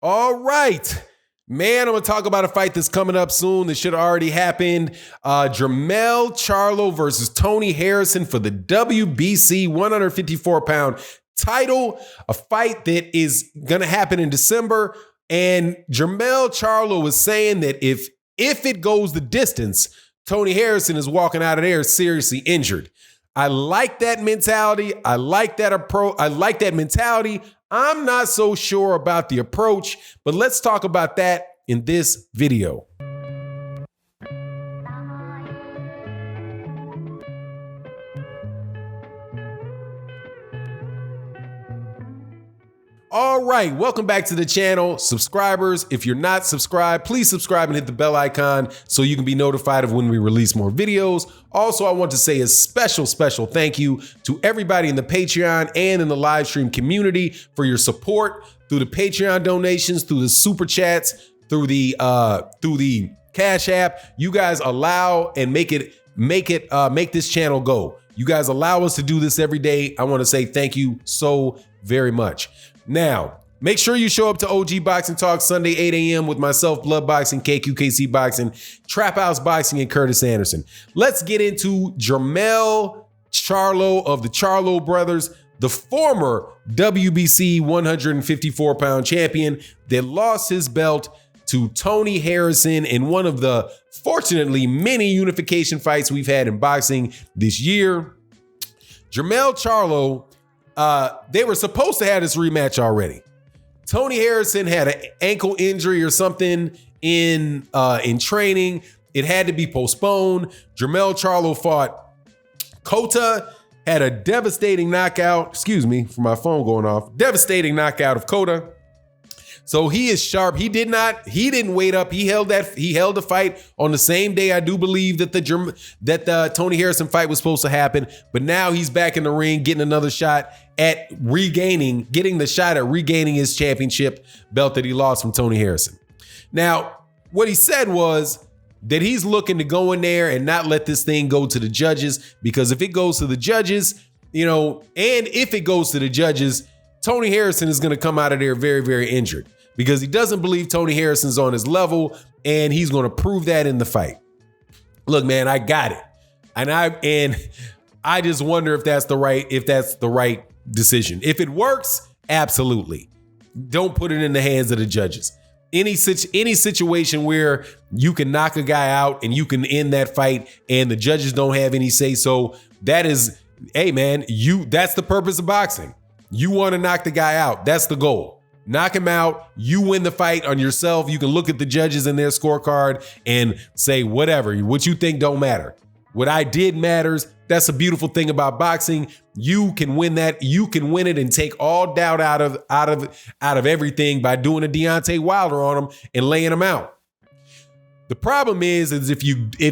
All right, man, I'm going to talk about a fight that's coming up soon. That should have already happened. Jermell Charlo versus Tony Harrison for the WBC 154-pound title, a fight that is going to happen in December. And Jermell Charlo was saying that if it goes the distance, Tony Harrison is walking out of there seriously injured. I like that mentality. I like that approach. I like that mentality. I'm not so sure about the approach, but let's talk about that in this video. All right, welcome back to the channel. Subscribers, if you're not subscribed, please subscribe and hit the bell icon so you can be notified of when we release more videos. Also, I want to say a special thank you to everybody in the Patreon and in the live stream community for your support through the Patreon donations, through the super chats, through the Cash App. You guys allow and make this channel go. You guys allow us to do this every day. I want to say thank you so very much. Now, make sure you show up to OG Boxing Talk Sunday, 8 a.m. with myself, Blood Boxing, KQKC Boxing, Trap House Boxing, and Curtis Anderson. Let's get into Jermell Charlo of the Charlo brothers, the former WBC 154-pound champion that lost his belt to Tony Harrison in one of the, fortunately, many unification fights we've had in boxing this year. Jermell Charlo, they were supposed to have this rematch already. Tony Harrison had an ankle injury or something in training. It had to be postponed. Jermell Charlo fought Cota, had a devastating knockout. Excuse me for my phone going off. Devastating knockout of Cota. So he is sharp. He didn't wait up. He held the fight on the same day. I do believe that the Tony Harrison fight was supposed to happen, but now he's back in the ring, getting another shot at regaining his championship belt that he lost from Tony Harrison. Now, what he said was that he's looking to go in there and not let this thing go to the judges, because if it goes to the judges, and if it goes to the judges, Tony Harrison is going to come out of there very, very injured, because he doesn't believe Tony Harrison's on his level, and he's going to prove that in the fight. Look, man, I got it. And I just wonder if that's the right decision. If it works, absolutely. Don't put it in the hands of the judges. Any situation where you can knock a guy out and you can end that fight and the judges don't have any say so, that is, hey man, that's the purpose of boxing. You want to knock the guy out. That's the goal. Knock him out. You win the fight on yourself. You can look at the judges and their scorecard and say, whatever, what you think don't matter. What I did matters. That's a beautiful thing about boxing. You can win that. You can win it and take all doubt out of everything by doing a Deontay Wilder on him and laying him out. The problem is if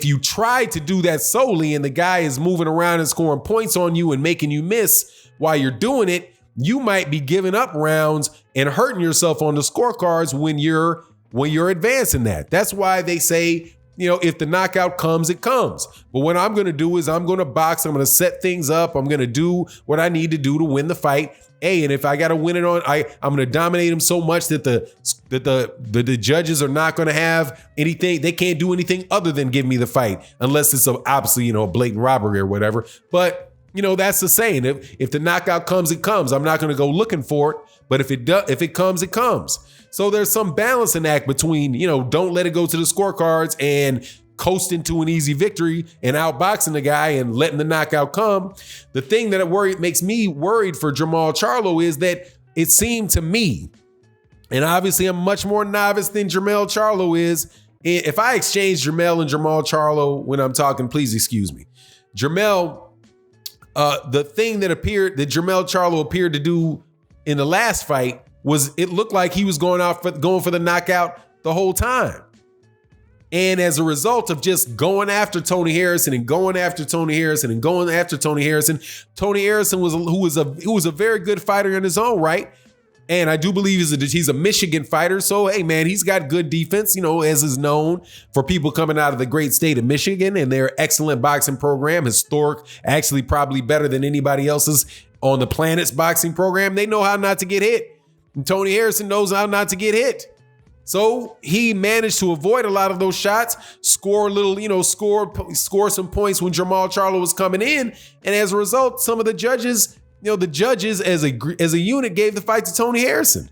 you try to do that solely and the guy is moving around and scoring points on you and making you miss while you're doing it, you might be giving up rounds and hurting yourself on the scorecards when you're advancing that. That's why they say, if the knockout comes, it comes. But what I'm going to do is I'm going to box. I'm going to set things up. I'm going to do what I need to do to win the fight. Hey, and if I got to win it I'm going to dominate him so much that the judges are not going to have anything. They can't do anything other than give me the fight, unless it's obviously, a blatant robbery or whatever. But that's the saying. If the knockout comes, it comes. I'm not going to go looking for it, but if it comes, it comes. So there's some balancing act between, don't let it go to the scorecards and coast into an easy victory and outboxing the guy and letting the knockout come. The thing that makes me worried for Jermell Charlo is that it seemed to me, and obviously I'm much more novice than Jermell Charlo is. If I exchange Jermell and Jermell Charlo when I'm talking, please excuse me. Jermell, the thing that Jermell Charlo appeared to do in the last fight was it looked like he was going for the knockout the whole time. And as a result of just going after Tony Harrison and going after Tony Harrison and going after Tony Harrison, Tony Harrison who was a very good fighter in his own right. And I do believe he's a Michigan fighter. So, hey, man, he's got good defense, as is known for people coming out of the great state of Michigan and their excellent boxing program, historic, actually probably better than anybody else's on the planet's boxing program. They know how not to get hit. And Tony Harrison knows how not to get hit. So he managed to avoid a lot of those shots, score a little, score some points when Jermell Charlo was coming in. And as a result, some of the judges, as a unit gave the fight to Tony Harrison.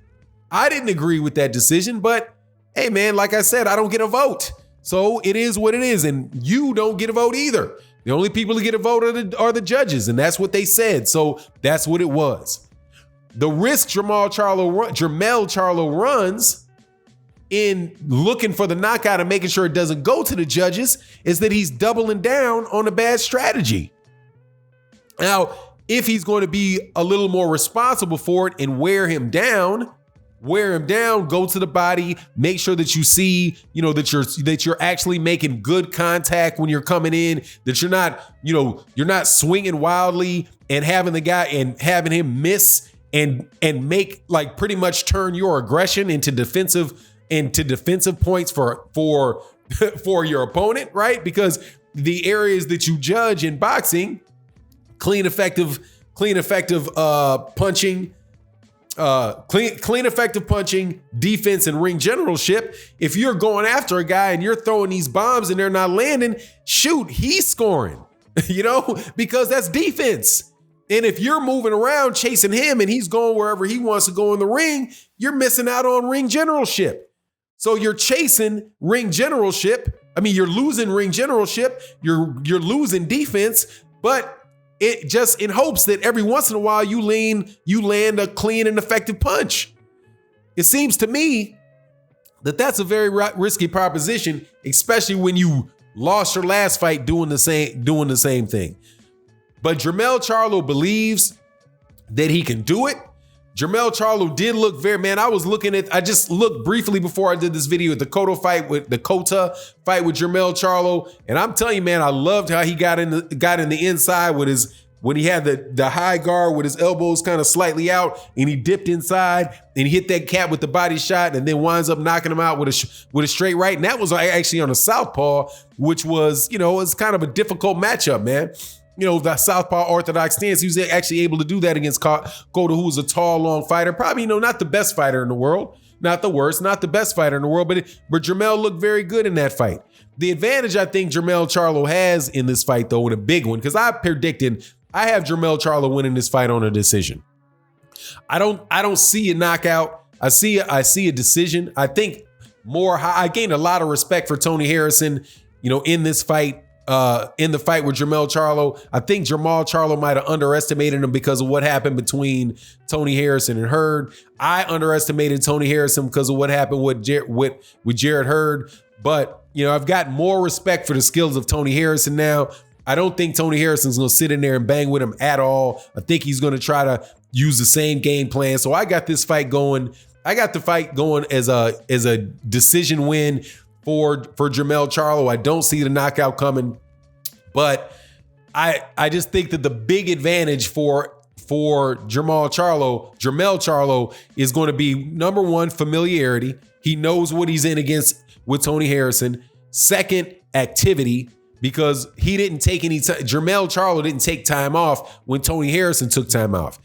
I didn't agree with that decision, but hey, man, like I said, I don't get a vote. So it is what it is. And you don't get a vote either. The only people who get a vote are the judges. And that's what they said. So that's what it was. The risk Jermell Charlo runs in looking for the knockout and making sure it doesn't go to the judges is that he's doubling down on a bad strategy. Now, if he's going to be a little more responsible for it and wear him down, go to the body, make sure that you see, that you're actually making good contact when you're coming in, that you're not swinging wildly and having the guy and having him miss and make, like, pretty much turn your aggression into defensive points for your opponent, right? Because the areas that you judge in boxing, clean effective punching, clean effective punching, defense, and ring generalship. If you're going after a guy and you're throwing these bombs and they're not landing, shoot, he's scoring, because that's defense. And if you're moving around chasing him and he's going wherever he wants to go in the ring, you're missing out on ring generalship. So you're chasing ring generalship. You're losing ring generalship. You're losing defense, but it just in hopes that every once in a while you land a clean and effective punch. It seems to me that that's a very risky proposition, especially when you lost your last fight doing the same thing. But Jermell Charlo believes that he can do it. Jermell Charlo did look I just looked briefly before I did this video at the Cotto fight with Jermell Charlo. And I'm telling you, man, I loved how he got in the inside when he had the high guard with his elbows kind of slightly out and he dipped inside and he hit that cat with the body shot and then winds up knocking him out with a straight right. And that was actually on a southpaw, which was, it's kind of a difficult matchup, man. The southpaw orthodox stance, he was actually able to do that against Cotto, who was a tall, long fighter. Probably, not the best fighter in the world, not the worst, not the best fighter in the world, but Jermell looked very good in that fight. The advantage I think Jermell Charlo has in this fight, though, and a big one, because I have Jermell Charlo winning this fight on a decision. I don't see a knockout. I see a decision. I think I gained a lot of respect for Tony Harrison, in this fight. In the fight with Jermell Charlo, I think Jermell Charlo might have underestimated him because of what happened between Tony Harrison and Hurd. I underestimated Tony Harrison because of what happened with Jarrett Hurd. But, I've got more respect for the skills of Tony Harrison now. I don't think Tony Harrison's going to sit in there and bang with him at all. I think he's going to try to use the same game plan. So I got this fight going. I got the fight going as a decision win for Jermell Charlo. I don't see the knockout coming, but I just think that the big advantage for Jermell Charlo is going to be, number one, familiarity. He knows what he's in against with Tony Harrison. Second, activity, because he didn't take any time. Jermell Charlo didn't take time off when Tony Harrison took time off.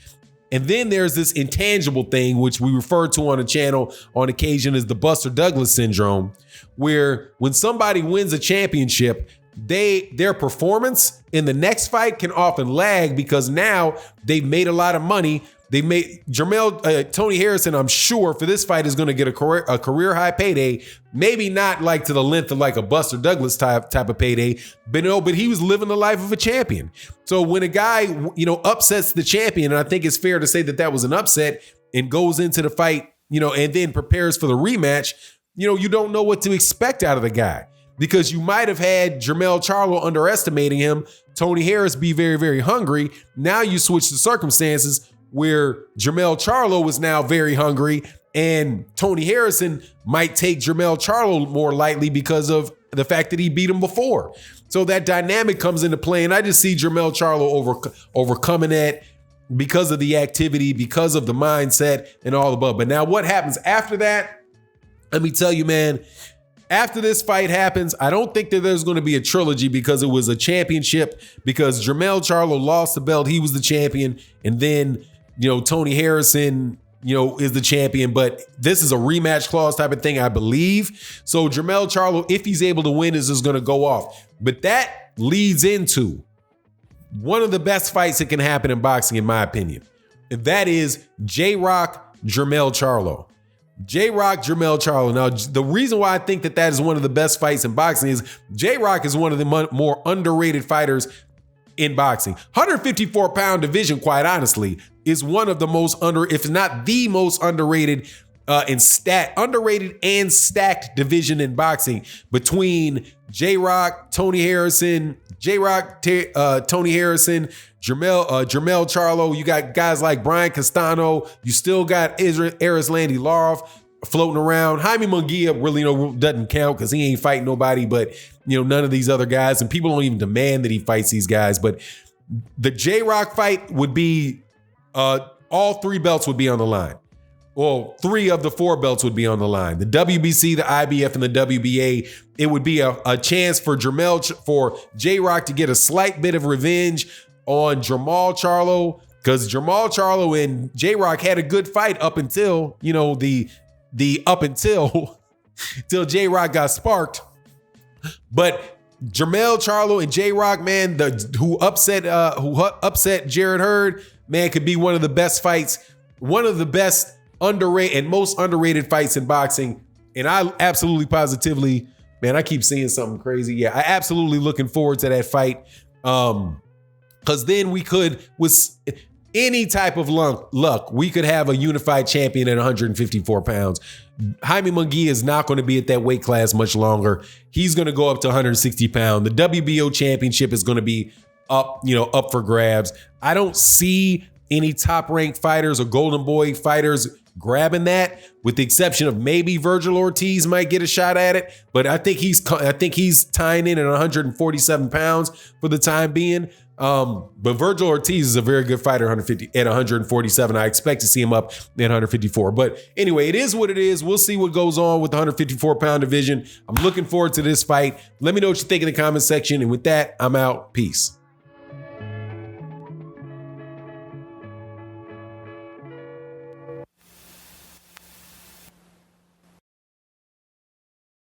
And then there's this intangible thing, which we refer to on the channel on occasion as the Buster Douglas syndrome, where when somebody wins a championship, their performance in the next fight can often lag because now they've made a lot of money. They made Tony Harrison, I'm sure, for this fight is going to get a career high payday. Maybe not like to the length of like a Buster Douglas type of payday, but he was living the life of a champion. So when a guy, upsets the champion, and I think it's fair to say that was an upset, and goes into the fight, and then prepares for the rematch, you don't know what to expect out of the guy. Because you might have had Jermell Charlo underestimating him, Tony Harris be very, very hungry. Now you switch the circumstances where Jermell Charlo is now very hungry and Tony Harrison might take Jermell Charlo more lightly because of the fact that he beat him before. So that dynamic comes into play, and I just see Jermell Charlo overcoming that because of the activity, because of the mindset and all above. But now what happens after that? Let me tell you, man, after this fight happens, I don't think that there's going to be a trilogy because it was a championship, because Jermell Charlo lost the belt. He was the champion. And then, Tony Harrison, is the champion, but this is a rematch clause type of thing, I believe. So Jermell Charlo, if he's able to win, is going to go off. But that leads into one of the best fights that can happen in boxing, in my opinion. And that is J-Rock, Jermell Charlo. J-Rock, Jermell Charlo. Now, the reason why I think that is one of the best fights in boxing is J-Rock is one of the more underrated fighters in boxing. 154-pound division, quite honestly, is one of the most if not the most underrated underrated and stacked division in boxing between J-Rock, Tony Harrison, Tony Harrison, Jermell Charlo. You got guys like Brian Castano. You still got Erislandy Larov floating around. Jaime Munguia really doesn't count because he ain't fighting nobody but none of these other guys, and people don't even demand that he fights these guys. But the J-Rock fight would be all 3 belts would be on the line. Well, 3 of the 4 belts would be on the line. The WBC, the IBF, and the WBA. It would be a chance for J-Rock to get a slight bit of revenge on Jermell Charlo, because Jermell Charlo and J-Rock had a good fight up until till J-Rock got sparked. But Jermell Charlo and J-Rock, man, who upset Jarrett Hurd, man, could be one of the best fights, one of the best underrated and most underrated fights in boxing. And I absolutely positively, man, I keep seeing something crazy. Yeah, I absolutely looking forward to that fight. Because then we could, with any type of luck, we could have a unified champion at 154 pounds. Jaime Munguia is not going to be at that weight class much longer. He's going to go up to 160 pounds. The WBO championship is going to be up for grabs. I don't see any top-ranked fighters or golden boy fighters grabbing that, with the exception of maybe Virgil Ortiz might get a shot at it. But I think he's tying in at 147 pounds for the time being. But Virgil Ortiz is a very good fighter at 147. I expect to see him up at 154. But anyway, it is what it is. We'll see what goes on with the 154-pound division. I'm looking forward to this fight. Let me know what you think in the comment section. And with that, I'm out. Peace.